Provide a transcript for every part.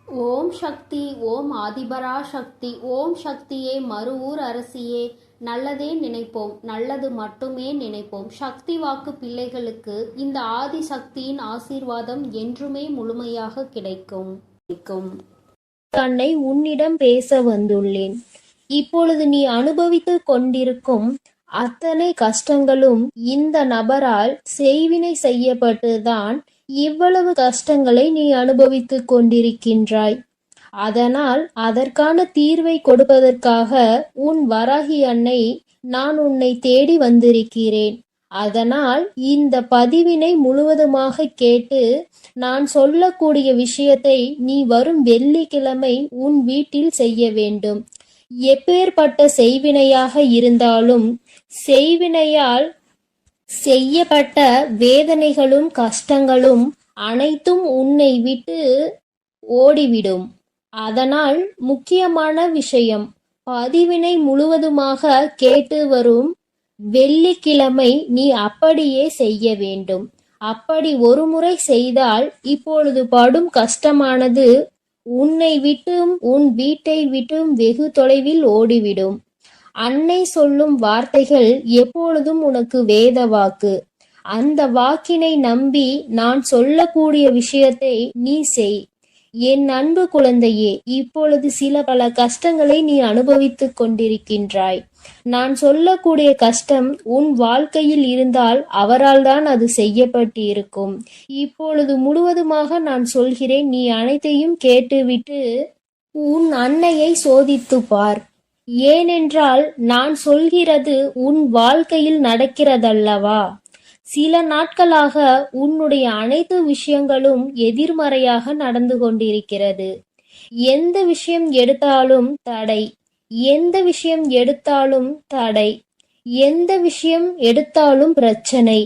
ஓம் சக்தி. ஓம் ஆதிபரா சக்தி. ஓம் சக்தியே, மறுவூர் அரசியே. நல்லதே நினைப்போம், நல்லது மட்டுமே நினைப்போம். சக்தி வாக்கு பிள்ளைகளுக்கு இந்த ஆதி சக்தியின் ஆசீர்வாதம் என்றுமே முழுமையாக கிடைக்கும். தன்னை உன்னிடம் பேச வந்துள்ளேன். இப்பொழுது நீ அனுபவித்துக் கொண்டிருக்கும் அத்தனை கஷ்டங்களும் இந்த நபரால் செய்வினை செய்யப்பட்டுதான் இவ்வளவு கஷ்டங்களை நீ அனுபவித்துக் கொண்டிருக்கின்றாய். அதனால் அதற்கான தீர்வை கொடுப்பதற்காக உன் வராகி அன்னை நான் உன்னை தேடி வந்திருக்கிறேன். அதனால் இந்த பதிவினை முழுவதுமாக கேட்டு நான் சொல்லக்கூடிய விஷயத்தை நீ வரும் வெள்ளிக்கிழமை உன் வீட்டில் செய்ய வேண்டும். எப்பேற்பட்ட செய்வினையாக இருந்தாலும் செய்வினையால் செய்யப்பட்ட வேதனைகளும் கஷ்டங்களும் அனைத்தும் உன்னை விட்டு ஓடிவிடும். அதனால் முக்கியமான விஷயம், பதிவினை முழுவதுமாக கேட்டு வரும் வெள்ளிக்கிழமை நீ அப்படியே செய்ய வேண்டும். அப்படி ஒரு முறை செய்தால் இப்பொழுது படும் கஷ்டமானது உன்னை விட்டும் உன் வீட்டை விட்டும் வெகு தொலைவில் ஓடிவிடும். அன்னை சொல்லும் வார்த்தைகள் எப்பொழுதும் உனக்கு வேத வாக்கு. அந்த வாக்கினை நம்பி நான் சொல்லக்கூடிய விஷயத்தை நீ செய். என் அன்பு குழந்தையே, இப்பொழுது பல கஷ்டங்களை நீ அனுபவித்துக் கொண்டிருக்கின்றாய். நான் சொல்லக்கூடிய கஷ்டம் உன் வாழ்க்கையில் இருந்தால் அவரால் தான் அது செய்யப்பட்டு இருக்கும். இப்பொழுது முழுவதுமாக நான் சொல்கிறேன், நீ அனைத்தையும் கேட்டுவிட்டு உன் அன்னையை சோதித்து பார். ஏனென்றால் நான் சொல்கிறது உன் வாழ்க்கையில் நடக்கிறதல்லவா. சில நாட்களாக உன்னுடைய அனைத்து விஷயங்களும் எதிர்மறையாக நடந்து கொண்டிருக்கிறது. எந்த விஷயம் எடுத்தாலும் தடை, எந்த விஷயம் எடுத்தாலும் தடை, எந்த விஷயம் எடுத்தாலும் பிரச்சனை,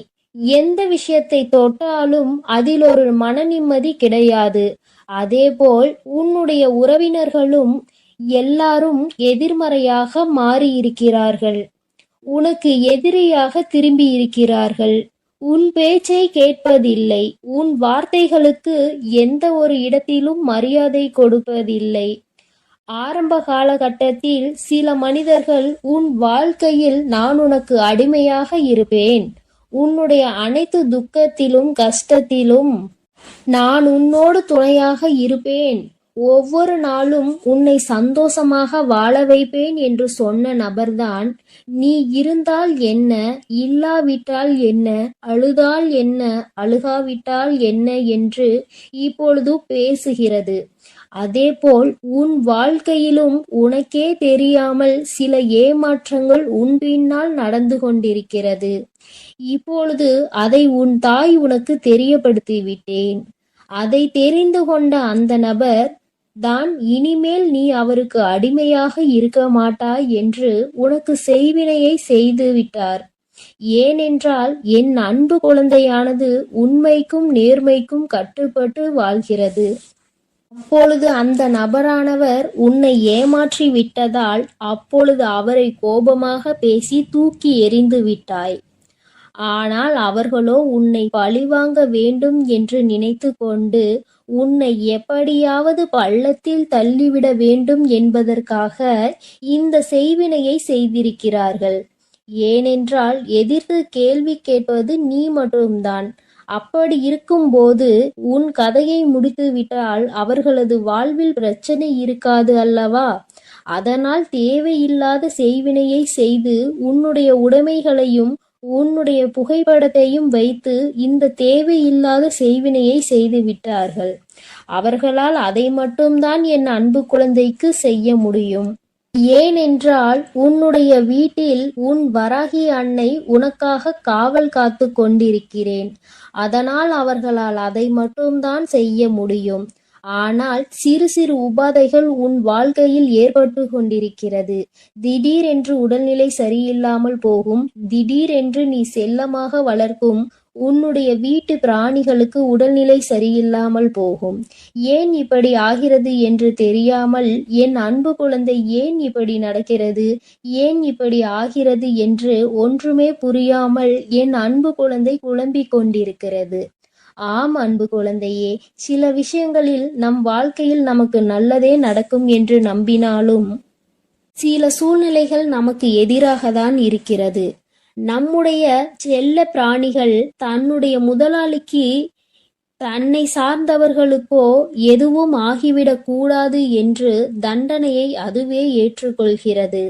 எந்த விஷயத்தை தொட்டாலும் அதில் ஒரு மன நிம்மதி கிடையாது. அதேபோல் உன்னுடைய உறவினர்களும் எல்லாரும் எதிர்மறையாக மாறியிருக்கிறார்கள். உனக்கு எதிரியாக திரும்பி இருக்கிறார்கள். உன் பேச்சை கேட்பதில்லை. உன் வார்த்தைகளுக்கு எந்த ஒரு இடத்திலும் மரியாதை கொடுப்பதில்லை. ஆரம்ப காலகட்டத்தில் சில மனிதர்கள் உன் வாழ்க்கையில் நான் உனக்கு அடிமையாக இருப்பேன், உன்னுடைய அனைத்து துக்கத்திலும் கஷ்டத்திலும் நான் உன்னோடு துணையாக இருப்பேன், ஒவ்வொரு நாளும் உன்னை சந்தோஷமாக வாழ வைப்பேன் என்று சொன்ன நபர்தான் நீ இருந்தால் என்ன, இல்லாவிட்டால் என்ன, அழுதால் என்ன, அழுகாவிட்டால் என்ன என்று இப்பொழுது பேசுகிறது. அதேபோல் உன் வாழ்க்கையிலும் உனக்கே தெரியாமல் சில ஏமாற்றங்கள் உன் பின்னால் நடந்து கொண்டிருக்கிறது. இப்பொழுது அதை உன் தாய் உனக்கு தெரியப்படுத்தி விட்டேன். அதை தெரிந்து கொண்ட அந்த நபர் தான் இனிமேல் நீ அவருக்கு அடிமையாக இருக்க மாட்டாய் என்று உனக்கு செய்வினையை செய்து விட்டார். ஏனென்றால் என் அன்பு குழந்தையானது உண்மைக்கும் நேர்மைக்கும் கட்டுப்பட்டு வாழ்கிறது. அப்பொழுது அந்த நபரானவர் உன்னை ஏமாற்றி விட்டதால் அப்பொழுது அவரை கோபமாக பேசி தூக்கி எறிந்து விட்டாய். ஆனால் அவர்களோ உன்னை பழிவாங்க வேண்டும் என்று நினைத்து கொண்டு உன்னை எப்படியாவது பள்ளத்தில் தள்ளிவிட வேண்டும் என்பதற்காக இந்த செய்வினையை செய்திருக்கிறார்கள். ஏனென்றால் எதிர்த்து கேள்வி கேட்பது நீ மட்டும்தான். அப்படி இருக்கும்போது உன் கதையை முடித்து விட்டால் அவர்களது வாழ்வில் பிரச்சனை இருக்காது அல்லவா. அதனால் தேவையில்லாத செய்வினையை செய்து உன்னுடைய உடைமைகளையும் உன்னுடைய புகைப்படத்தையும் வைத்து இந்த தேவையில்லாத செய்வினையை செய்து விட்டார்கள். அவர்களால் அதை மட்டும்தான் என் அன்பு குழந்தைக்கு செய்ய முடியும். ஏனென்றால் உன்னுடைய வீட்டில் உன் வராகி அன்னை உனக்காக காவல் காத்து கொண்டிருக்கிறேன். அதனால் அவர்களால் அதை மட்டும்தான் செய்ய முடியும். ஆனால் சிறு சிறு உபாதைகள் உன் வாழ்க்கையில் ஏற்பட்டு கொண்டிருக்கிறது. திடீரென்று உடல்நிலை சரியில்லாமல் போகும். திடீரென்று நீ செல்லமாக வளர்க்கும் உன்னுடைய வீட்டு பிராணிகளுக்கு உடல்நிலை சரியில்லாமல் போகும். ஏன் இப்படி ஆகிறது என்று தெரியாமல் என் அன்பு குழந்தை ஏன் இப்படி நடக்கிறது, ஏன் இப்படி ஆகிறது என்று ஒன்றுமே புரியாமல் என் அன்பு குழந்தை குழம்பிக் கொண்டிருக்கிறது. ஆம் அன்பு குழந்தையே, சில விஷயங்களில் நம் வாழ்க்கையில் நமக்கு நல்லதே நடக்கும் என்று நம்பினாலும் சில சூழ்நிலைகள் நமக்கு எதிராக தான் இருக்கிறது. நம்முடைய செல்ல பிராணிகள் தன்னுடைய முதலாளிக்கு தன்னை சார்ந்தவர்களுக்கோ எதுவும் ஆகிவிடக் கூடாது என்று தண்டனையை அதுவே ஏற்றுக்கொள்கிறது.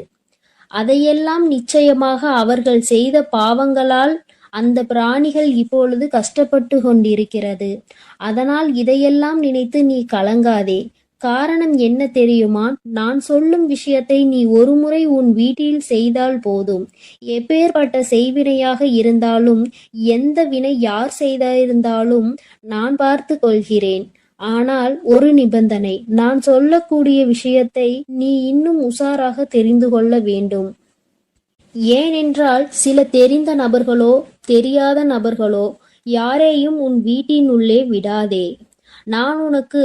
அதையெல்லாம் நிச்சயமாக அவர்கள் செய்த பாவங்களால் அந்த பிராணிகள் இப்பொழுது கஷ்டப்பட்டு கொண்டிருக்கிறது. அதனால் இதையெல்லாம் நினைத்து நீ கலங்காதே. காரணம் என்ன தெரியுமா? நான் சொல்லும் விஷயத்தை நீ ஒருமுறை உன் வீட்டில் செய்தால் போதும். எப்பேற்பட்ட செய்வினையாக இருந்தாலும், எந்த வினை யார் செய்திருந்தாலும் நான் பார்த்து கொள்கிறேன். ஆனால் ஒரு நிபந்தனை, நான் சொல்லக்கூடிய விஷயத்தை நீ இன்னும் உஷாராக தெரிந்து கொள்ள வேண்டும். ஏனென்றால் சில தெரிந்த நபர்களோ தெரியாத நபர்களோ யாரையும் உன் வீட்டினுள்ளே விடாதே. நான் உனக்கு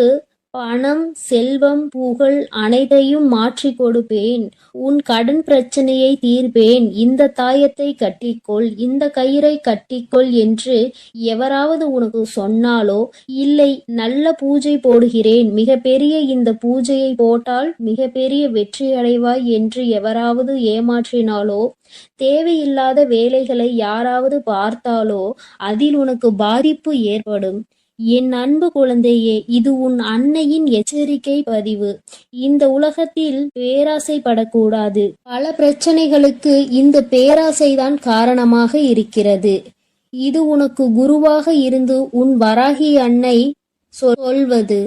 பணம், செல்வம், புகழ் அனைத்தையும் மாற்றி கொடுப்பேன். உன் கடன் பிரச்சனையை தீர்ப்பேன். இந்த தாயத்தை கட்டிக்கொள், இந்த கயிறை கட்டிக்கொள் என்று எவராவது உனக்கு சொன்னாலோ, இல்லை நல்ல பூஜை போடுகிறேன், மிகப்பெரிய இந்த பூஜையை போட்டால் மிகப்பெரிய வெற்றி அடைவாய் என்று எவராவது ஏமாற்றினாலோ, தேவையில்லாத வேலைகளை யாராவது பார்த்தாலோ அதில் உனக்கு பாதிப்பு ஏற்படும். என் அன்பு குழந்தையே, இது உன் அன்னையின் எச்சரிக்கை பதிவு. இந்த உலகத்தில் பேராசைப்படக்கூடாது. பல பிரச்சனைகளுக்கு இந்த பேராசைதான் காரணமாக இருக்கிறது. இது உனக்கு குருவாக இருந்து உன் வராகி அன்னை சொல்வது.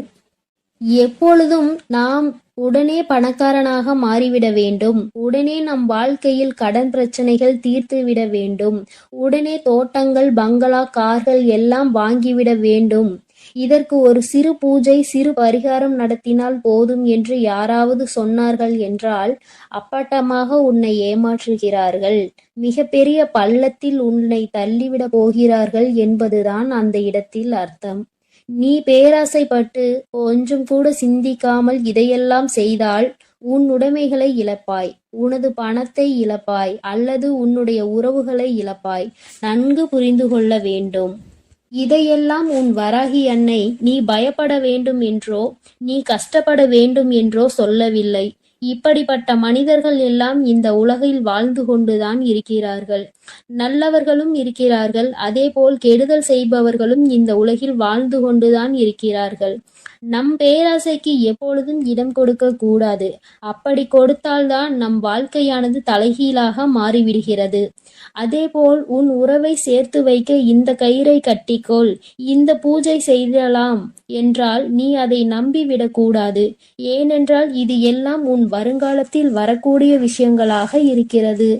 எப்பொழுதும் நாம் உடனே பணக்காரனாக மாறிவிட வேண்டும், உடனே நம் வாழ்க்கையில் கடன் பிரச்சனைகள் தீர்த்துவிட வேண்டும், உடனே தோட்டங்கள், பங்களா, கார்கள் எல்லாம் வாங்கிவிட வேண்டும், இதற்கு ஒரு சிறு பூஜை, சிறு பரிகாரம் நடத்தினால் போதும் என்று யாராவது சொன்னார்கள் என்றால் அப்பட்டமாக உன்னை ஏமாற்றுகிறார்கள். மிகப்பெரிய பள்ளத்தில் உன்னை தள்ளிவிட போகிறார்கள் என்பதுதான் அந்த இடத்தில் அர்த்தம். நீ பேராசைப்பட்டு கொஞ்சம் கூட சிந்திக்காமல் இதையெல்லாம் செய்தால் உன் உடைமைகளை இழப்பாய், உனது பணத்தை இழப்பாய், அல்லது உன்னுடைய உறவுகளை இழப்பாய். நன்கு புரிந்து கொள்ள வேண்டும். இதையெல்லாம் உன் வராகி அன்னை நீ பயப்பட வேண்டும் என்றோ, நீ கஷ்டப்பட வேண்டும் என்றோ சொல்லவில்லை. இப்படிப்பட்ட மனிதர்கள் எல்லாம் இந்த உலகில் வாழ்ந்து கொண்டுதான் இருக்கிறார்கள். நல்லவர்களும் இருக்கிறார்கள், அதேபோல் கெடுதல் செய்பவர்களும் இந்த உலகில் வாழ்ந்து கொண்டுதான் இருக்கிறார்கள். நம் பேராசைக்கு எப்பொழுதும் இடம் கொடுக்க கூடாது. அப்படி கொடுத்தால்தான் நம் வாழ்க்கையானது தலைகீழாக மாறிவிடுகிறது. அதேபோல் உன் உறவை சேர்த்து வைக்க இந்த கயிறை கட்டிக்கொள், இந்த பூஜை செய்யலாம் என்றால் நீ அதை நம்பிவிடக்கூடாது. ஏனென்றால் இது எல்லாம் உன் வருங்காலத்தில் வரக்கூடிய விஷயங்களாக இருக்கிறது.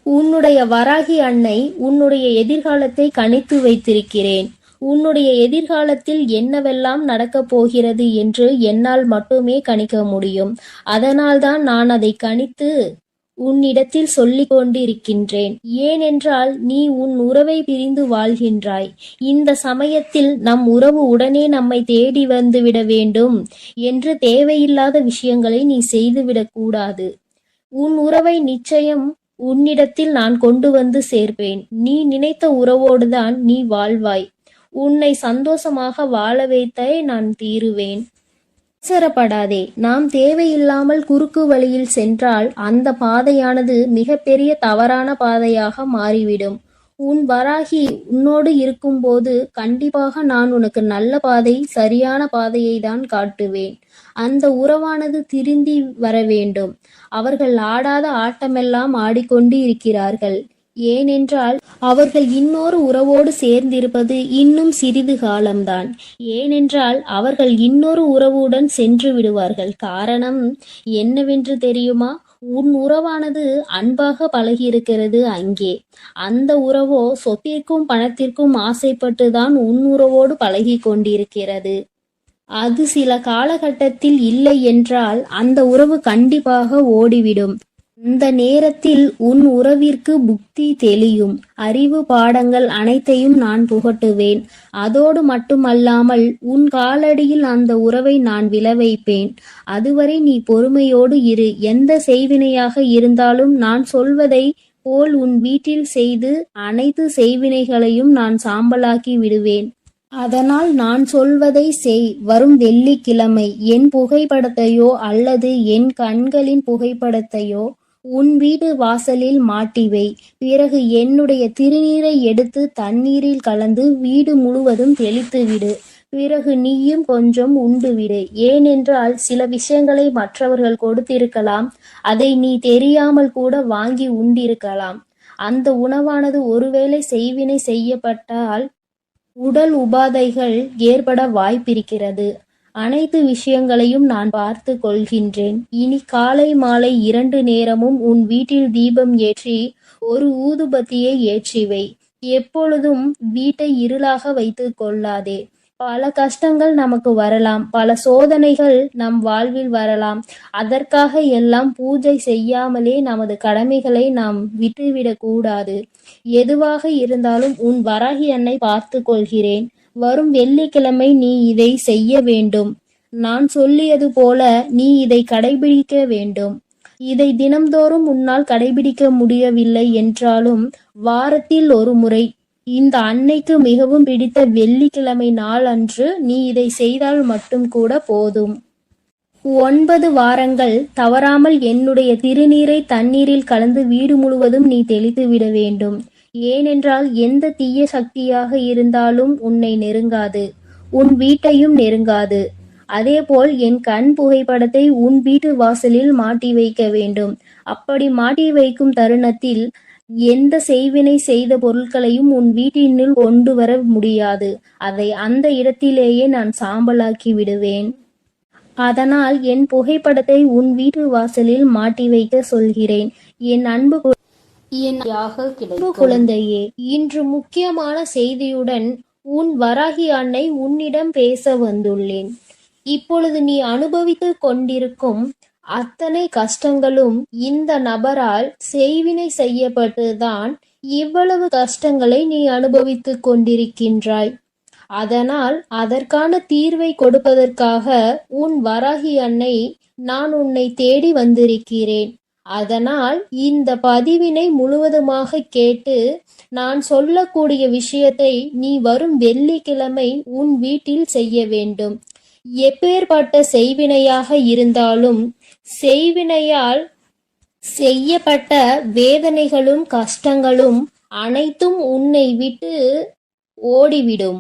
உன்னுடைய வராகி அன்னை உன்னுடைய எதிர்காலத்தை கணித்து வைத்திருக்கிறேன். உன்னுடைய எதிர்காலத்தில் என்னவெல்லாம் நடக்கப் போகிறது என்று என்னால் மட்டுமே கணிக்க முடியும். அதனால்தான் நான் அதை கணித்து உன்னிடத்தில் சொல்லிக் கொண்டிருக்கின்றேன். ஏனென்றால் நீ உன் உறவை பிரிந்து வாழ்கின்றாய். இந்த சமயத்தில் நம் உறவு உடனே நம்மை தேடி வந்துவிட வேண்டும் என்று தேவையில்லாத விஷயங்களை நீ செய்துவிடக் கூடாது. உன் உறவை நிச்சயம் உன்னிடத்தில் நான் கொண்டு வந்து சேர்ப்பேன். நீ நினைத்த உறவோடுதான் நீ வாழ்வாய். உன்னை சந்தோஷமாக வாழ வைத்தே நான் தீருவேன். அவசரப்படாதே. நாம் தேவையில்லாமல் குறுக்கு வழியில் சென்றால் அந்த பாதையானது மிகப்பெரிய தவறான பாதையாக மாறிவிடும். உன் வராகி உன்னோடு இருக்கும்போது கண்டிப்பாக நான் உனக்கு நல்ல பாதை, சரியான பாதையை தான் காட்டுவேன். அந்த உறவானது திருந்தி வர வேண்டும். அவர்கள் ஆடாத ஆட்டமெல்லாம் ஆடிக்கொண்டு இருக்கிறார்கள். ஏனென்றால் அவர்கள் இன்னொரு உறவோடு சேர்ந்திருப்பது இன்னும் சிறிது காலம்தான். ஏனென்றால் அவர்கள் இன்னொரு உறவுடன் சென்று விடுவார்கள். காரணம் என்னவென்று தெரியுமா? உன் உறவானது அன்பாக பழகியிருக்கிறது அங்கே. அந்த உறவோ சொத்திற்கும் பணத்திற்கும் ஆசைப்பட்டுதான் உன் உறவோடு பழகி கொண்டிருக்கிறது. அது சில காலகட்டத்தில் இல்லை என்றால் அந்த உறவு கண்டிப்பாக ஓடிவிடும். அந்த நேரத்தில் உன் உறவிற்கு புத்தி தெளியும். அறிவு பாடங்கள் அனைத்தையும் நான் புகட்டுவேன். அதோடு மட்டுமல்லாமல் உன் காலடியில் அந்த உறவை நான் விளைவைப்பேன். அதுவரை நீ பொறுமையோடு இரு. எந்த செய்வினையாக இருந்தாலும் நான் சொல்வதை போல் உன் வீட்டில் செய்து அனைத்து செய்வினைகளையும் நான் சாம்பலாக்கி விடுவேன். அதனால் நான் சொல்வதை செய். வரும் வெள்ளிக்கிழமை என் புகைப்படத்தையோ அல்லது என் கண்களின் புகைப்படத்தையோ உன் வீட்டு வாசலில் மாட்டி வை. பிறகு என்னுடைய திருநீரை எடுத்து தண்ணீரில் கலந்து வீடு முழுவதும் தெளித்து விடு. பிறகு நீயும் கொஞ்சம் உண்டு விடு. ஏனென்றால் சில விஷயங்களை மற்றவர்கள் கொடுத்திருக்கலாம், அதை நீ தெரியாமல் கூட வாங்கி உண்டிருக்கலாம். அந்த உணவானது ஒருவேளை செய்வினை செய்யப்பட்டால் உடல் உபாதைகள் ஏற்பட வாய்ப்பிருக்கிறது. அனைத்து விஷயங்களையும் நான் பார்த்து கொள்கின்றேன். இனி காலை மாலை 2 நேரமும் உன் வீட்டில் தீபம் ஏற்றி ஒரு ஊதுபத்தியை ஏற்றி வை. எப்பொழுதும் வீட்டை இருளாக வைத்துக் கொள்ளாதே. பல கஷ்டங்கள் நமக்கு வரலாம், பல சோதனைகள் நம் வாழ்வில் வரலாம். அதற்காக எல்லாம் பூஜை செய்யாமலே நமது கடமைகளை நாம் விட்டுவிடக் கூடாது. எதுவாக இருந்தாலும் உன் வராகி அன்னை பார்த்து கொள்கிறேன். வரும் வெள்ளிக்கிழமை நீ இதை செய்ய வேண்டும். நான் சொல்லியது போல நீ இதை கடைபிடிக்க வேண்டும். இதை தினம்தோறும் உன்னால் கடைபிடிக்க முடியவில்லை என்றாலும் வாரத்தில் ஒரு முறை, இந்த அன்னைக்கு மிகவும் பிடித்த வெள்ளிக்கிழமை நாள் அன்று நீ இதை செய்தால் மட்டும் கூட போதும். 9 வாரங்கள் தவறாமல் என்னுடைய திருநீரை தண்ணீரில் கலந்து வீடு முழுவதும் நீ தெளித்து விட வேண்டும். ஏனென்றால் எந்த தீய சக்தியாக இருந்தாலும் உன்னை நெருங்காது, உன் வீட்டையும் நெருங்காது. அதேபோல் என் கண் புகைப்படத்தை உன் வீட்டு வாசலில் மாட்டி வைக்க வேண்டும். அப்படி மாட்டி வைக்கும் தருணத்தில் எந்த செய்வினை செய்த பொருட்களையும் உன் வீட்டினுள் கொண்டு வர முடியாது. அதை அந்த இடத்திலேயே நான் சாம்பலாக்கி விடுவேன். அதனால் என் புகைப்படத்தை உன் வீட்டு வாசலில் மாட்டி வைக்க சொல்கிறேன். என் அன்பு குழந்தையே, இன்று முக்கியமான செய்தியுடன் உன் வராகி அன்னை உன்னிடம் பேச வந்துள்ளேன். இப்பொழுது நீ அனுபவித்துக் கொண்டிருக்கும் அத்தனை கஷ்டங்களும் இந்த நபரால் செய்வினை செய்யப்பட்டுதான் இவ்வளவு கஷ்டங்களை நீ அனுபவித்துக் கொண்டிருக்கின்றாய். அதனால் அதற்கான தீர்வை கொடுப்பதற்காக உன் வராகி அன்னை நான் உன்னை தேடி வந்திருக்கிறேன். அதனால் இந்த பதிவினை முழுவதுமாக கேட்டு நான் சொல்லக்கூடிய விஷயத்தை நீ வரும் வெள்ளிக்கிழமை உன் வீட்டில் செய்ய வேண்டும். எப்பேற்பட்ட செய்வினையாக இருந்தாலும் செய்வினையால் செய்யப்பட்ட வேதனைகளும் கஷ்டங்களும் அனைத்தும் உன்னை விட்டு ஓடிவிடும்.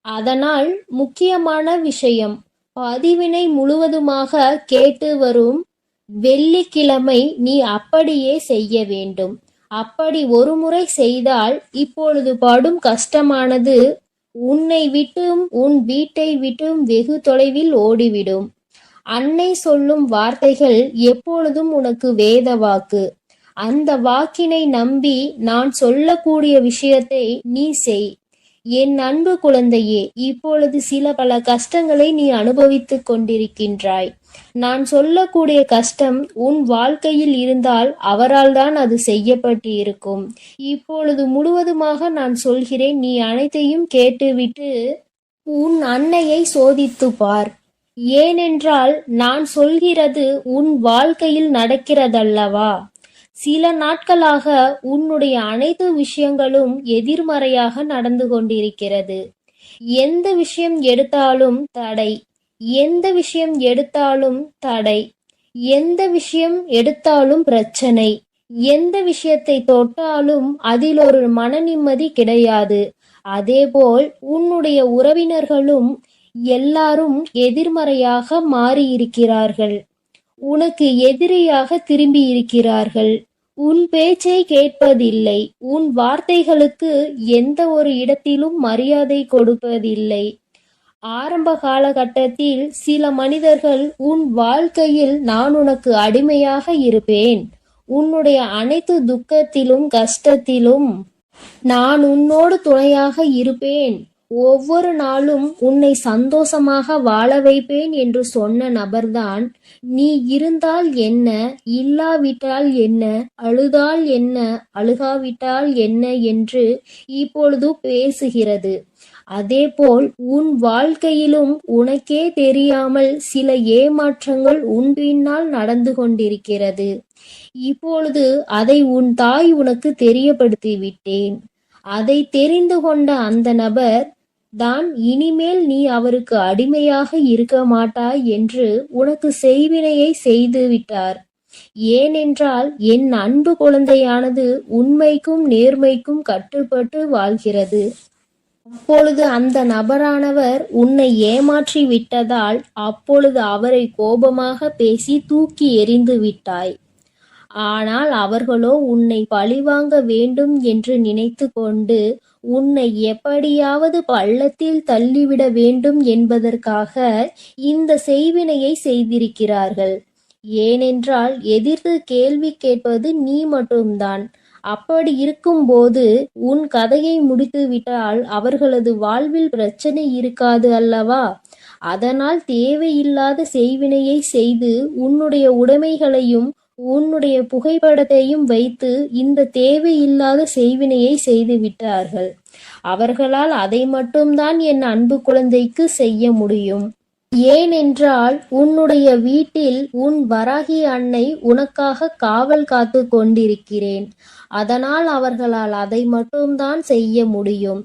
அதனால் முக்கியமான விஷயம், பதிவினை முழுவதுமாக கேட்டு வரும் வெள்ளிக்கிழமை நீ அப்படியே செய்ய வேண்டும். அப்படி ஒரு முறை செய்தால் இப்பொழுது படும் கஷ்டமானது உன்னை விட்டும் உன் வீட்டை விட்டும் வெகு தொலைவில் ஓடிவிடும். அன்னை சொல்லும் வார்த்தைகள் எப்பொழுதும் உனக்கு வேத வாக்கு. அந்த வாக்கினை நம்பி நான் சொல்லக்கூடிய விஷயத்தை நீ செய். என் அன்பு குழந்தையே, இப்பொழுது பல கஷ்டங்களை நீ அனுபவித்துக் கொண்டிருக்கின்றாய். நான் சொல்லக்கூடிய கஷ்டம் உன் வாழ்க்கையில் இருந்தால் அவரால் தான் அது செய்யப்பட்டு இருக்கும். இப்பொழுது முழுவதுமாக நான் சொல்கிறேன், நீ அனைத்தையும் கேட்டுவிட்டு உன் அன்னையை சோதித்து பார். ஏனென்றால் நான் சொல்கிறது உன் வாழ்க்கையில் நடக்கிறதல்லவா. சில நாட்களாக உன்னுடைய அனைத்து விஷயங்களும் எதிர்மறையாக நடந்து கொண்டிருக்கிறது. எந்த விஷயம் எடுத்தாலும் தடை, எந்த விஷயம் எடுத்தாலும் தடை, எந்த விஷயம் எடுத்தாலும் பிரச்சனை, எந்த விஷயத்தை தொட்டாலும் அதில் ஒரு மன நிம்மதி கிடையாது. அதேபோல் உன்னுடைய உறவினர்களும் எல்லாரும் எதிர்மறையாக மாறியிருக்கிறார்கள். உனக்கு எதிரியாக திரும்பி இருக்கிறார்கள். உன் பேச்சை கேட்பதில்லை. உன் வார்த்தைகளுக்கு எந்த ஒரு இடத்திலும் மரியாதை கொடுப்பதில்லை. ஆரம்ப காலகட்டத்தில் சில மனிதர்கள் உன் வாழ்க்கையில் நான் உனக்கு அடிமையாக இருப்பேன், உன்னுடைய அனைத்து துக்கத்திலும் கஷ்டத்திலும் நான் உன்னோடு துணையாக இருப்பேன், ஒவ்வொரு நாளும் உன்னை சந்தோஷமாக வாழ வைப்பேன் என்று சொன்ன நபர்தான் நீ இருந்தால் என்ன, இல்லாவிட்டால் என்ன, அழுதால் என்ன, அழுகாவிட்டால் என்ன என்று இப்பொழுது பேசுகிறது. அதேபோல் உன் வாழ்க்கையிலும் உனக்கே தெரியாமல் சில ஏமாற்றங்கள் உன் பின்னால் நடந்து கொண்டிருக்கிறது. இப்பொழுது அதை உன் தாய் உனக்கு தெரியப்படுத்தி விட்டேன். அதை தெரிந்து கொண்ட அந்த நபர் தான் இனிமேல் நீ அவருக்கு அடிமையாக இருக்க மாட்டாய் என்று உனக்கு செய்வினையை செய்து விட்டார். ஏனென்றால் என் அன்பு குழந்தையானது உண்மைக்கும் நேர்மைக்கும் கட்டுப்பட்டு வாழ்கிறது. அப்பொழுது அந்த நபரானவர் உன்னை ஏமாற்றி விட்டதால் அப்பொழுது அவரை கோபமாக பேசி தூக்கி எறிந்து விட்டாய். ஆனால் அவர்களோ உன்னை பழிவாங்க வேண்டும் என்று நினைத்து கொண்டு உன்னை எப்படியாவது பள்ளத்தில் தள்ளிவிட வேண்டும் என்பதற்காக இந்த செய்வினையை செய்திருக்கிறார்கள். ஏனென்றால் எதிர்த்து கேள்வி கேட்பது நீ மட்டும்தான். அப்படி இருக்கும்போது உன் கதையை முடித்துவிட்டால் அவர்களது வாழ்வில் பிரச்சனை இருக்காது அல்லவா? அதனால் தேவையில்லாத செய்வினையை செய்து உன்னுடைய உடைமைகளையும் உன்னுடைய புகைப்படத்தையும் வைத்து இந்த தேவையில்லாத செய்வினையை செய்து விட்டார்கள். அவர்களால் அதை மட்டும்தான் என் அன்பு குழந்தைக்கு செய்ய முடியும். ஏனென்றால் உன்னுடைய வீட்டில் உன் வராகி அன்னை உனக்காக காவல் காத்து கொண்டிருக்கிறேன். அதனால் அவர்களால் அதை மட்டும்தான் செய்ய முடியும்.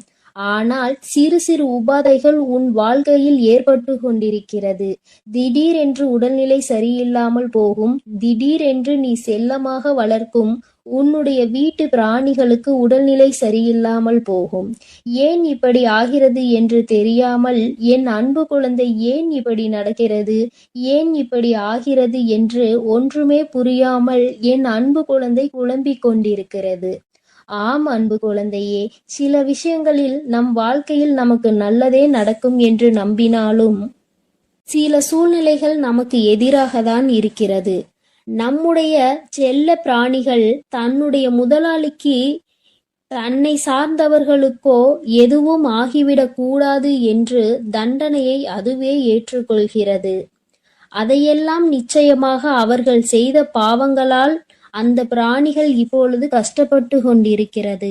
ஆனால் சிறு சிறு உபாதைகள் உன் வாழ்க்கையில் ஏற்பட்டு கொண்டிருக்கிறது. திடீரென்று உடல்நிலை சரியில்லாமல் போகும். திடீரென்று நீ செல்லமாக வளர்க்கும் உன்னுடைய வீட்டு பிராணிகளுக்கு உடல்நிலை சரியில்லாமல் போகும். ஏன் இப்படி ஆகிறது என்று தெரியாமல் என் அன்பு குழந்தை ஏன் இப்படி நடக்கிறது, ஏன் இப்படி ஆகிறது என்று ஒன்றுமே புரியாமல் என் அன்பு குழந்தை குழம்பிக் கொண்டிருக்கிறது. ஆம் அன்பு குழந்தையே, சில விஷயங்களில் நம் வாழ்க்கையில் நமக்கு நல்லதே நடக்கும் என்று நம்பினாலும் சில சூழ்நிலைகள் நமக்கு எதிராகத்தான் இருக்கிறது. நம்முடைய செல்ல பிராணிகள் தன்னுடைய முதலாளிக்கு தன்னை சார்ந்தவர்களுக்கோ எதுவும் ஆகிவிடக் கூடாது என்று தண்டனையை அதுவே ஏற்றுக்கொள்கிறது. அதையெல்லாம் நிச்சயமாக அவர்கள் செய்த பாவங்களால் அந்த பிராணிகள் இப்பொழுது கஷ்டப்பட்டு கொண்டிருக்கிறது.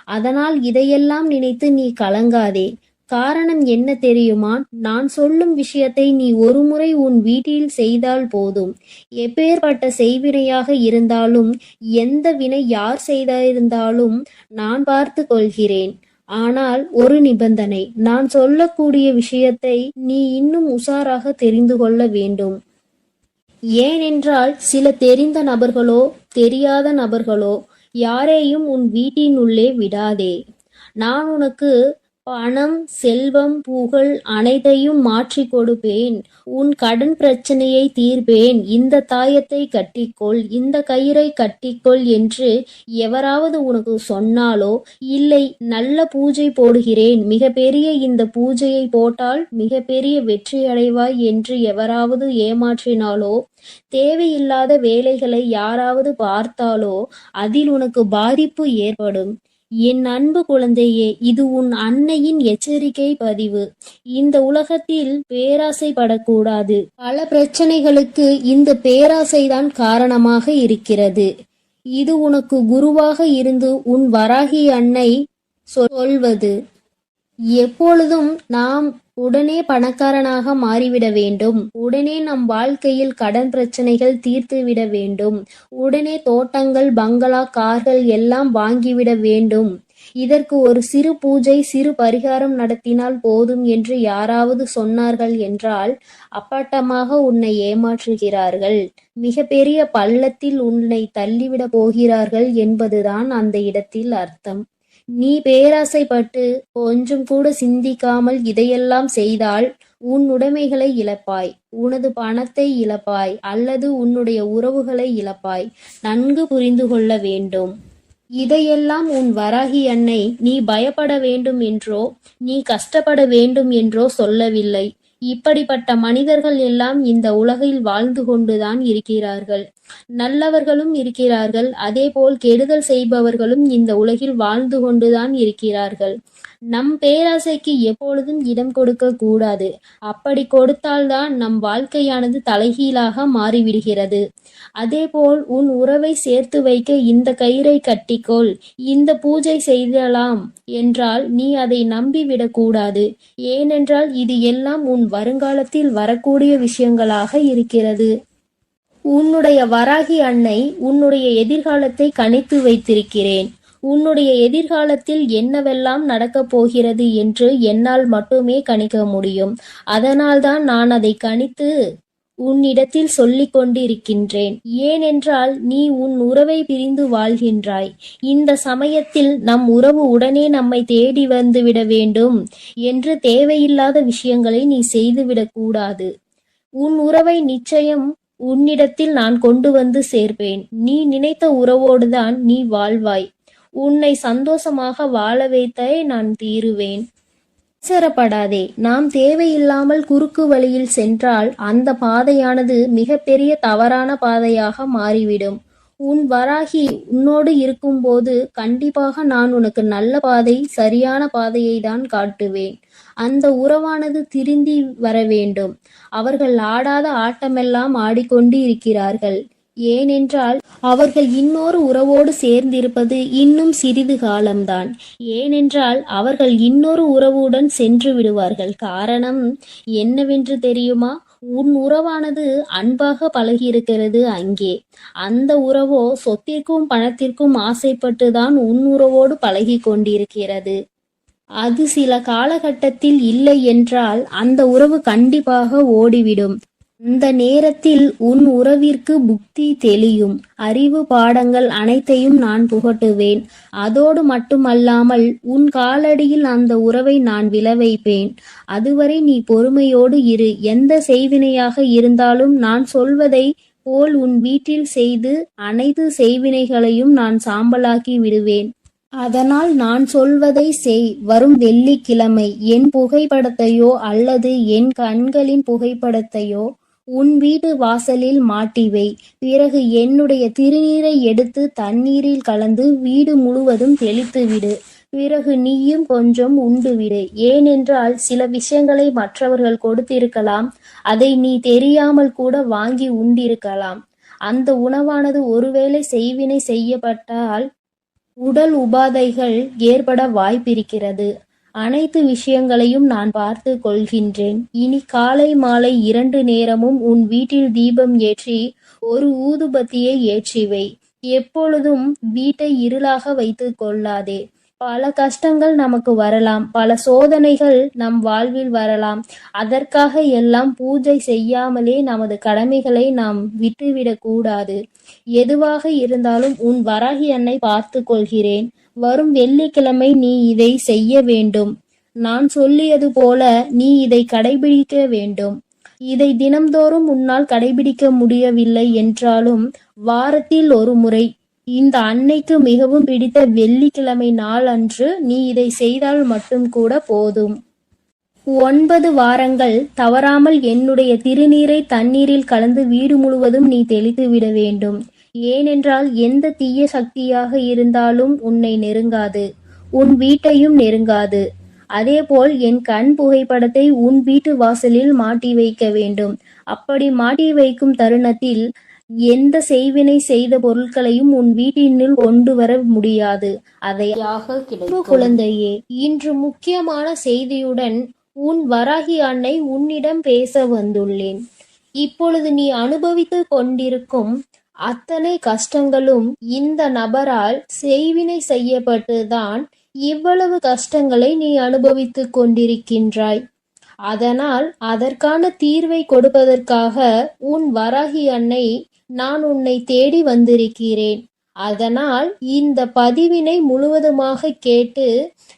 அதனால் இதையெல்லாம் நினைத்து நீ கலங்காதே. காரணம் என்ன தெரியுமா? நான் சொல்லும் விஷயத்தை நீ ஒருமுறை உன் வீட்டில் செய்தால் போதும். எப்பேற்பட்ட செய்வினையாக இருந்தாலும், எந்த வினை யார் செய்திருந்தாலும் நான் பார்த்து கொள்கிறேன். ஆனால் ஒரு நிபந்தனை, நான் சொல்லக்கூடிய விஷயத்தை நீ இன்னும் உஷாராக தெரிந்து கொள்ள வேண்டும். ஏனென்றால் சில தெரிந்த நபர்களோ தெரியாத நபர்களோ யாரையும் உன் வீட்டினுள்ளே விடாதே. நான் உனக்கு பணம், செல்வம், புகழ் அனைத்தையும் மாற்றி கொடுப்பேன். உன் கடன் பிரச்சனையை தீர்ப்பேன். இந்த தாயத்தை கட்டிக்கொள், இந்த கயிறை கட்டிக்கொள் என்று எவராவது உனக்கு சொன்னாலோ, இல்லை நல்ல பூஜை போடுகிறேன், மிகப்பெரிய இந்த பூஜையை போட்டால் மிகப்பெரிய வெற்றி அடைவாய் என்று எவராவது ஏமாற்றினாலோ, தேவையில்லாத வேலைகளை யாராவது பார்த்தாலோ அதில் உனக்கு பாதிப்பு ஏற்படும். என் அன்பு குழந்தையே, இது உன் அன்னையின் எச்சரிக்கை பதிவு. இந்த உலகத்தில் பேராசைப்படக்கூடாது. பல பிரச்சனைகளுக்கு இந்த பேராசைதான் காரணமாக இருக்கிறது. இது உனக்கு குருவாக இருந்து உன் வராகி அன்னை சொல்வது. எப்பொழுதும் நாம் உடனே பணக்காரனாக மாறிவிட வேண்டும், உடனே நம் வாழ்க்கையில் கடன் பிரச்சனைகள் தீர்த்து விட வேண்டும், உடனே தோட்டங்கள், பங்களா, கார்கள் எல்லாம் வாங்கிவிட வேண்டும். இதற்கு ஒரு சிறு பூஜை, சிறு பரிகாரம் நடத்தினால் போதும் என்று யாராவது சொன்னார்கள் என்றால் அப்பட்டமாக உன்னை ஏமாற்றுகிறார்கள். மிக பெரிய பள்ளத்தில் உன்னை தள்ளிவிட போகிறார்கள் என்பதுதான் அந்த இடத்தில் அர்த்தம். நீ பேராசைப்பட்டு கொஞ்சம் கூட சிந்திக்காமல் இதையெல்லாம் செய்தால் உன் உடைமைகளை இழப்பாய், உனது பணத்தை இழப்பாய், அல்லது உன்னுடைய உறவுகளை இழப்பாய். நன்கு புரிந்து கொள்ள வேண்டும். இதையெல்லாம் உன் வராகி அன்னை நீ பயப்பட வேண்டும் என்றோ, நீ கஷ்டப்பட வேண்டும் என்றோ சொல்லவில்லை. இப்படிப்பட்ட மனிதர்கள் எல்லாம் இந்த உலகில் வாழ்ந்து கொண்டுதான் இருக்கிறார்கள். நல்லவர்களும் இருக்கிறார்கள், அதேபோல் கெடுதல் செய்பவர்களும் இந்த உலகில் வாழ்ந்து கொண்டுதான் இருக்கிறார்கள். நம் பேராசைக்கு எப்பொழுதும் இடம் கொடுக்க கூடாது. அப்படி கொடுத்தால்தான் நம் வாழ்க்கையானது தலைகீழாக மாறிவிடுகிறது. அதேபோல் உன் உறவை சேர்த்து வைக்க இந்த கயிறை கட்டிக்கொள், இந்த பூஜை செய்யலாம் என்றால் நீ அதை நம்பிவிடக்கூடாது. ஏனென்றால் இது எல்லாம் உன் வருங்காலத்தில் வரக்கூடிய விஷயங்களாக இருக்கிறது. உன்னுடைய வராகி அன்னை உன்னுடைய எதிர்காலத்தை கணித்து வைத்திருக்கிறேன். உன்னுடைய எதிர்காலத்தில் என்னவெல்லாம் நடக்கப் போகிறது என்று என்னால் மட்டுமே கணிக்க முடியும். அதனால்தான் நான் அதை கணித்து உன்னிடத்தில் சொல்லிக் கொண்டிருக்கின்றேன். ஏனென்றால் நீ உன் உறவை பிரிந்து வாழ்கின்றாய். இந்த சமயத்தில் நம் உறவு உடனே நம்மை தேடி வந்துவிட வேண்டும் என்று தேவையில்லாத விஷயங்களை நீ செய்துவிடக் கூடாது. உன் உறவை நிச்சயம் உன்னிடத்தில் நான் கொண்டு வந்து சேர்ப்பேன். நீ நினைத்த உறவோடுதான் நீ வாழ்வாய். உன்னை சந்தோஷமாக வாழ வைத்தே நான் தீருவேன். அவசரப்படாதே. நாம் தேவையில்லாமல் குறுக்கு வழியில் சென்றால் அந்த பாதையானது மிகப்பெரிய தவறான பாதையாக மாறிவிடும். உன் வராகி உன்னோடு இருக்கும்போது கண்டிப்பாக நான் உனக்கு நல்ல பாதை, சரியான பாதையை தான் காட்டுவேன். அந்த உறவானது திருந்தி வர வேண்டும். அவர்கள் ஆடாத ஆட்டமெல்லாம் ஆடிக்கொண்டு இருக்கிறார்கள். ஏனென்றால் அவர்கள் இன்னொரு உறவோடு சேர்ந்திருப்பது இன்னும் சிறிது காலம்தான். ஏனென்றால் அவர்கள் இன்னொரு உறவுடன் சென்று விடுவார்கள். காரணம் என்னவென்று தெரியுமா? உன் உறவானது அன்பாக பழகியிருக்கிறது அங்கே. அந்த உறவோ சொத்திற்கும் பணத்திற்கும் ஆசைப்பட்டுதான் உன் உறவோடு பழகி கொண்டிருக்கிறது. அது சில காலகட்டத்தில் இல்லை என்றால் அந்த உறவு கண்டிப்பாக ஓடிவிடும். அந்த நேரத்தில் உன் உறவிற்கு புத்தி தெளியும். அறிவு பாடங்கள் அனைத்தையும் நான் புகட்டுவேன். அதோடு மட்டுமல்லாமல் உன் காலடியில் அந்த உறவை நான் விழவைப்பேன். அதுவரை நீ பொறுமையோடு இரு. எந்த செய்வினையாக இருந்தாலும் நான் சொல்வதை போல் உன் வீட்டில் செய்து அனைத்து செய்வினைகளையும் நான் சாம்பலாக்கி விடுவேன். அதனால் நான் சொல்வதை செய். வரும் வெள்ளிக்கிழமை என் புகைப்படத்தையோ அல்லது என் கண்களின் புகைப்படத்தையோ உன் வீட்டு வாசலில் மாட்டிவை. பிறகு என்னுடைய திருநீரை எடுத்து தண்ணீரில் கலந்து வீடு முழுவதும் தெளித்துவிடு. பிறகு நீயும் கொஞ்சம் உண்டுவிடு. ஏனென்றால் சில விஷயங்களை மற்றவர்கள் கொடுத்திருக்கலாம். அதை நீ தெரியாமல் கூட வாங்கி உண்டிருக்கலாம். அந்த உணவானது ஒருவேளை செய்வினை செய்யப்பட்டால் உடல் உபாதைகள் ஏற்பட வாய்ப்பிருக்கிறது. அனைத்து விஷயங்களையும் நான் பார்த்து கொள்கின்றேன். இனி காலை மாலை 2 நேரமும் உன் வீட்டில் தீபம் ஏற்றி ஒரு ஊதுபத்தியை ஏற்றிவை. எப்பொழுதும் வீட்டை இருளாக வைத்து கொள்ளாதே. பல கஷ்டங்கள் நமக்கு வரலாம், பல சோதனைகள் நம் வாழ்வில் வரலாம். அதற்காக எல்லாம் பூஜை செய்யாமலே நமது கடமைகளை நாம் விட்டுவிடக் கூடாது. எதுவாக இருந்தாலும் உன் வராகி அன்னை பார்த்து கொள்கிறேன். வரும் வெள்ளிக்கிழமை நீ இதை செய்ய வேண்டும். நான் சொல்லியது போல நீ இதை கடைபிடிக்க வேண்டும். இதை தினம்தோறும் உன்னால் கடைபிடிக்க முடியவில்லை என்றாலும் வாரத்தில் ஒரு முறை இந்த அன்னைக்கு மிகவும் பிடித்த வெள்ளிக்கிழமை நாள் அன்று நீ இதை செய்தால் மட்டும் கூட போதும். 9 வாரங்கள் தவறாமல் என்னுடைய திருநீரை தண்ணீரில் கலந்து வீடு முழுவதும் நீ தெளித்து விட வேண்டும். ஏனென்றால் எந்த தீய சக்தியாக இருந்தாலும் உன்னை நெருங்காது, உன் வீட்டையும் நெருங்காது. அதேபோல் என் கண் புகைப்படத்தை உன் வீட்டு வாசலில் மாட்டி வைக்க வேண்டும். அப்படி மாட்டி வைக்கும் தருணத்தில் எந்த செய்வினை செய்த பொருட்களையும் உன் வீட்டினுள் கொண்டு வர முடியாது. அதை குழந்தையே, இன்று முக்கியமான செய்தியுடன் உன் வராகி அன்னை உன்னிடம் பேச வந்துள்ளேன். இப்பொழுது நீ அனுபவித்து கொண்டிருக்கும் அத்தனை கஷ்டங்களும் இந்த நபரால் செய்வினை செய்யப்பட்டுதான் இவ்வளவு கஷ்டங்களை நீ அனுபவித்துக் கொண்டிருக்கின்றாய். அதனால் அதற்கான தீர்வை கொடுப்பதற்காக உன் வராகி அன்னை நான் உன்னை தேடி வந்திருக்கிறேன். அதனால் இந்த பதிவினை முழுவதுமாக கேட்டு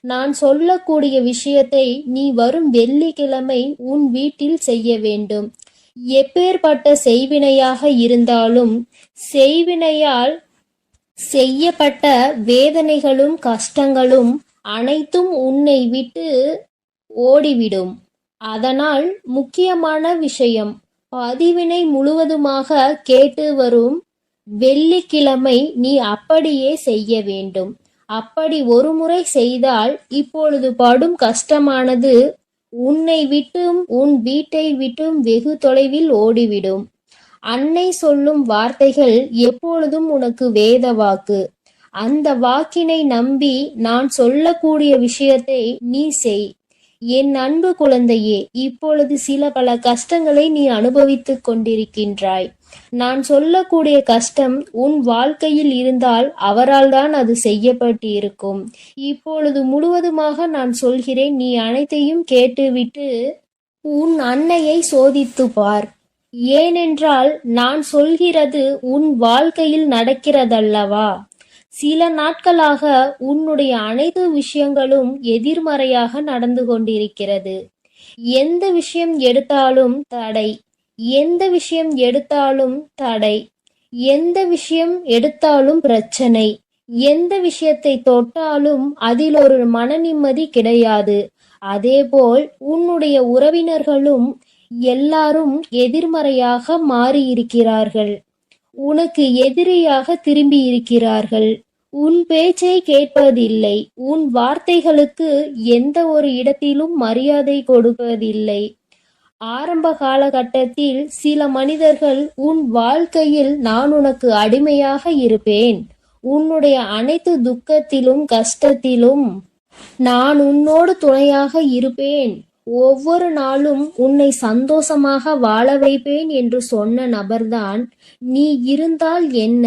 நான் சொல்லக்கூடிய விஷயத்தை நீ வரும் வெள்ளிக்கிழமை உன் வீட்டில் செய்ய வேண்டும். எப்பேற்பட்ட செய்வினையாக இருந்தாலும் செய்வினையால் செய்யப்பட்ட வேதனைகளும் கஷ்டங்களும் அனைத்தும் உன்னை விட்டு ஓடிவிடும். அதனால் முக்கியமான விஷயம், பதிவினை முழுவதுமாக கேட்டு வரும் வெள்ளிக்கிழமை நீ அப்படியே செய்ய வேண்டும். அப்படி ஒரு முறை செய்தால் இப்பொழுது படும் கஷ்டமானது உன்னை விட்டும் உன் வீட்டை விட்டும் வெகு தொலைவில் ஓடிவிடும். அன்னை சொல்லும் வார்த்தைகள் எப்பொழுதும் உனக்கு வேத வாக்கு. அந்த வாக்கினை நம்பி நான் சொல்லக்கூடிய விஷயத்தை நீ செய். என் அன்பு குழந்தையே, இப்பொழுது பல கஷ்டங்களை நீ அனுபவித்துக் கொண்டிருக்கின்றாய். நான் சொல்லக்கூடிய கஷ்டம் உன் வாழ்க்கையில் இருந்தால் அவரால் தான் அது செய்யப்பட்டு இருக்கும். இப்பொழுது முழுவதுமாக நான் சொல்கிறேன், நீ அனைத்தையும் கேட்டுவிட்டு உன் அன்னையை சோதித்து பார். ஏனென்றால் நான் சொல்கிறது உன் வாழ்க்கையில் நடக்கிறதல்லவா? சில நாட்களாக உன்னுடைய அனைத்து விஷயங்களும் எதிர்மறையாக நடந்து கொண்டிருக்கிறது. எந்த விஷயம் எடுத்தாலும் தடை, எந்த விஷயம் எடுத்தாலும் தடை, எந்த விஷயம் எடுத்தாலும் பிரச்சனை, எந்த விஷயத்தை தொட்டாலும் அதில் ஒரு மன நிம்மதி கிடையாது. அதேபோல் உன்னுடைய உறவினர்களும் எல்லாரும் எதிர்மறையாக மாறியிருக்கிறார்கள். உனக்கு எதிரியாக திரும்பி இருக்கிறார்கள். உன் பேச்சை கேட்பதில்லை. உன் வார்த்தைகளுக்கு எந்த ஒரு இடத்திலும் மரியாதை கொடுப்பதில்லை. ஆரம்ப காலகட்டத்தில் சில மனிதர்கள் உன் வாழ்க்கையில் நான் உனக்கு அடிமையாக இருப்பேன், உன்னுடைய அனைத்து துக்கத்திலும் கஷ்டத்திலும் நான் உன்னோடு துணையாக இருப்பேன், ஒவ்வொரு நாளும் உன்னை சந்தோஷமாக வாழ வைப்பேன் என்று சொன்ன நபர்தான் நீ இருந்தால் என்ன,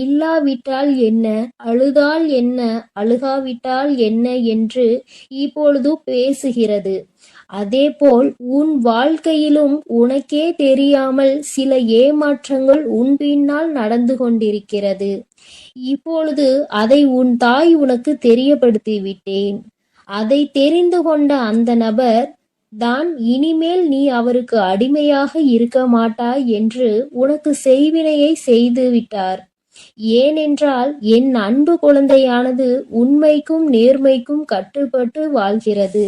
இல்லாவிட்டால் என்ன, அழுதால் என்ன, அழுகாவிட்டால் என்ன என்று இப்பொழுது பேசுகிறது. அதேபோல் உன் வாழ்க்கையிலும் உனக்கே தெரியாமல் சில ஏமாற்றங்கள் உன் பின்னால் நடந்து கொண்டிருக்கிறது. இப்பொழுது அதை உன் தாய் உனக்கு தெரியப்படுத்தி விட்டேன். அதை தெரிந்து கொண்ட அந்த நபர் தான் இனிமேல் நீ அவருக்கு அடிமையாக இருக்க மாட்டாய் என்று உனக்கு செய்வினையை செய்து விட்டார். ஏனென்றால் என் அன்பு குழந்தையானது உண்மைக்கும் நேர்மைக்கும் கட்டுப்பட்டு வாழ்கிறது.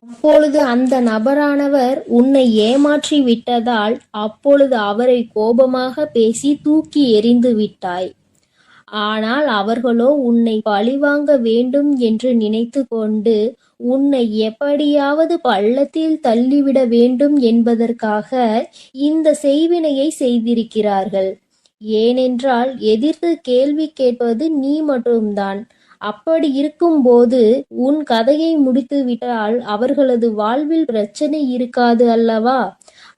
அப்பொழுது அந்த நபரானவர் உன்னை ஏமாற்றி விட்டதால் அப்பொழுது அவரை கோபமாக பேசி தூக்கி எறிந்து விட்டாய். ஆனால் அவர்களோ உன்னை பழிவாங்க வேண்டும் என்று நினைத்து கொண்டு உன்னை எப்படியாவது பள்ளத்தில் தள்ளிவிட வேண்டும் என்பதற்காக இந்த செய்வினையை செய்திருக்கிறார்கள். ஏனென்றால் எதிர்த்து கேள்வி கேட்பது நீ மட்டும்தான். அப்படி இருக்கும்போது உன் கதையை முடித்துவிட்டால் அவர்களது வாழ்வில் பிரச்சனை இருக்காது அல்லவா?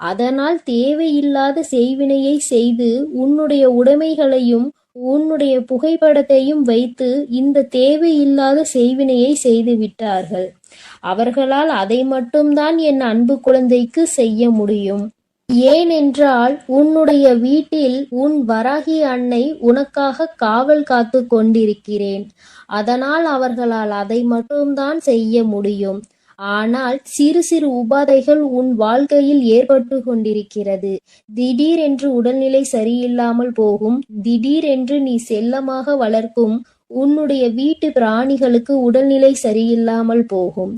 அதனால் தேவையில்லாத செய்வினையை செய்து உன்னுடைய உடைமைகளையும் உன்னுடைய புகைப்படத்தையும் வைத்து இந்த தேவையில்லாத செய்வினையை செய்து விட்டார்கள். அவர்களால் அதை மட்டும்தான் என் அன்பு குழந்தைக்கு செய்ய முடியும். ஏனென்றால் உன்னுடைய வீட்டில் உன் வராகி அன்னை உனக்காக காவல் காத்து கொண்டிருக்கிறேன். அதனால் அவர்களால் அதை மட்டும்தான் செய்ய முடியும். ஆனால் சிறு சிறு உபாதைகள் உன் வாழ்க்கையில் ஏற்பட்டு கொண்டிருக்கிறது. திடீரென்று உடல்நிலை சரியில்லாமல் போகும். திடீரென்று நீ செல்லமாக வளர்க்கும் உன்னுடைய வீட்டு பிராணிகளுக்கு உடல்நிலை சரியில்லாமல் போகும்.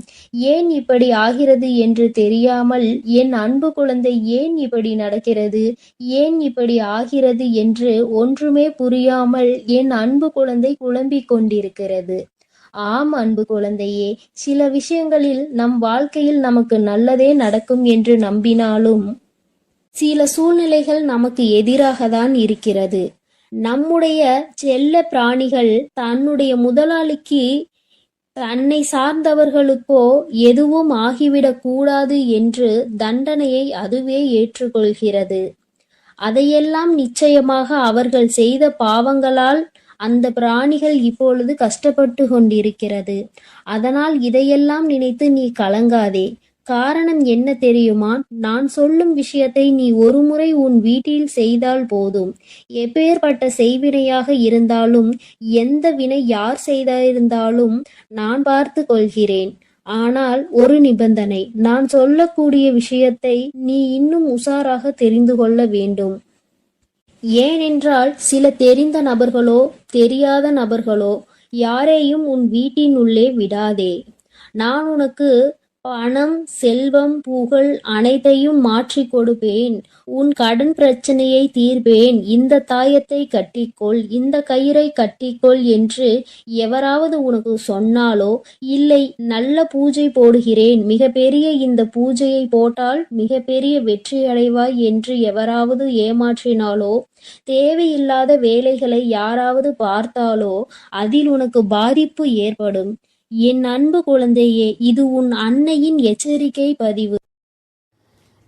ஏன் இப்படி ஆகிறது என்று தெரியாமல் என் அன்பு குழந்தை ஏன் இப்படி நடக்கிறது, ஏன் இப்படி ஆகிறது என்று ஒன்றுமே புரியாமல் என் அன்பு குழந்தை குழம்பிக் கொண்டிருக்கிறது. ஆம் அன்பு குழந்தையே, சில விஷயங்களில் நம் வாழ்க்கையில் நமக்கு நல்லதே நடக்கும் என்று நம்பினாலும் சில சூழ்நிலைகள் நமக்கு எதிராக தான் இருக்கிறது. நம்முடைய செல்ல பிராணிகள் தன்னுடைய முதலாளிக்கு தன்னை சார்ந்தவர்களுக்கோ எதுவும் ஆகிவிடக் கூடாது என்று தண்டனையை அதுவே ஏற்றுக்கொள்கிறது. அதையெல்லாம் நிச்சயமாக அவர்கள் செய்த பாவங்களால் அந்த பிராணிகள் இப்பொழுது கஷ்டப்பட்டு கொண்டிருக்கிறது. அதனால் இதையெல்லாம் நினைத்து நீ கலங்காதே. காரணம் என்ன தெரியுமா? நான் சொல்லும் விஷயத்தை நீ ஒருமுறை உன் வீட்டில் செய்தால் போதும். எப்பேற்பட்ட செய்வினையாக இருந்தாலும், எந்த வினை யார் செய்திருந்தாலும் நான் பார்த்து கொள்கிறேன். ஆனால் ஒரு நிபந்தனை, நான் சொல்லக்கூடிய விஷயத்தை நீ இன்னும் உஷாராக தெரிந்து கொள்ள வேண்டும். ஏனென்றால் சில தெரிந்த நபர்களோ தெரியாத நபர்களோ யாரையும் உன் வீட்டின் உள்ளே விடாதே. நான் உனக்கு பணம், செல்வம், புகழ் அனைத்தையும் மாற்றி கொடுப்பேன். உன் கடன் பிரச்சனையை தீர்ப்பேன். இந்த தாயத்தை கட்டிக்கொள், இந்த கயிறை கட்டிக்கொள் என்று எவராவது உனக்கு சொன்னாலோ, இல்லை நல்ல பூஜை போடுகிறேன், மிகப்பெரிய இந்த பூஜையை போட்டால் மிகப்பெரிய வெற்றி அடைவாய் என்று எவராவது ஏமாற்றினாலோ, தேவையில்லாத வேலைகளை யாராவது பார்த்தாலோ அதில் உனக்கு பாதிப்பு ஏற்படும். என் அன்பு குழந்தையே, இது உன் அன்னையின் எச்சரிக்கை பதிவு.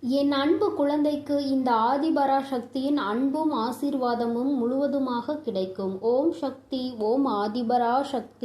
என் அன்பு குழந்தைக்கு இந்த ஆதிபராசக்தியின் அன்பும் ஆசீர்வாதமும் முழுவதுமாக கிடைக்கும். ஓம் சக்தி, ஓம் ஆதிபராசக்தி.